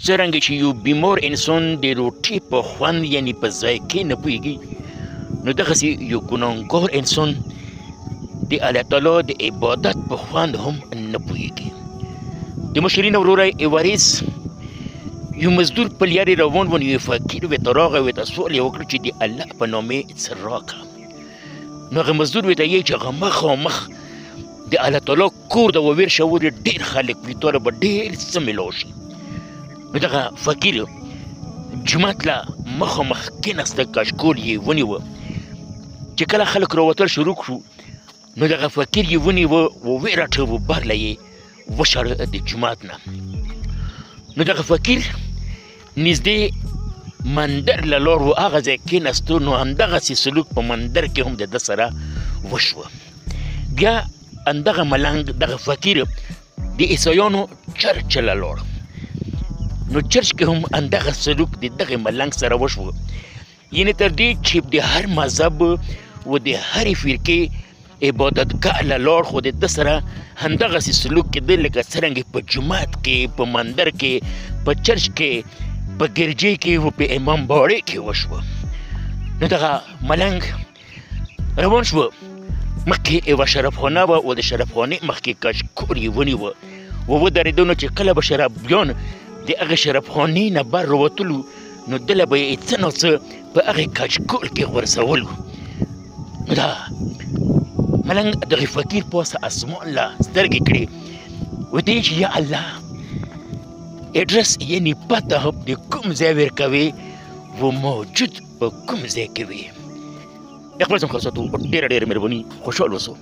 څرنګه چې یو بیمار انسان د روټۍ په خوند یعنې په ذایقې نه پوهېږي نو دغسې یو ګناهګار انسان د الله تعالی د عبادت په خوند هم نه پوهېږي. د مشرین وروری ایوارز یو مزدور په لیارې روان و نو یو فقیر ورته راغی ورته سوال یې وکړ چې د الله په نامې څه راکړه. نو هغه مزدور ورته یې چې هغه مخامخ د الله تعالی کور ته وورشه ولې ډېر خلک وي تا له به ډېر څه میلاو شي. نو دغه فقیر جومات له مخامخ کېناسته کاشکول یې ونیوه چې کله خلک راوتل شروع کړو نو دغه فقیر یې ونیوه وویې راټوه برله یې وشړه د جومات نه. نو دغه فقیر نږدې مندر له لار و هغه ځای کېناستو نو همدغسې سلوک په مندر کې هم د ده سره وشوه. بیا همدغه ملنګ دغه فقیر د عیسایانو چرچ له لاړ نو چرچ کې هم همدغه سلوک د دغه ملنګ سره وشوه. یعنې تر دې چې د هر مذهب و د هرې فرقې عبادتګاه له لاړ خو د ده سره همدغسې سلوک کېده لکه څرنګه په جومات کې په مندر کې په چرچ کې په ګرجې کې و په امام باړې کې وشوه. نو دغه ملنګ روان شوه مخکې یوه شرابخانه وه او د شرابخانې مخکې کاشکول یې ونیوه ودرېده نو چې کله به شرابیان د هغې شرابخانې نه بر راوتلو نو دله به یې څه نه څه په هغې کاشکول کې غورځولو. نو دا ملنګ دغه فقیر پاسه اسمان له سترګې کړې ورته یې چې یا الله اډرس یعنې پته د کوم ځای ورکوې و موجود په کوم ځای کې وي. خپل ځان خلاصاتو ډېره ډېره مهرباني خوشحال اوسو.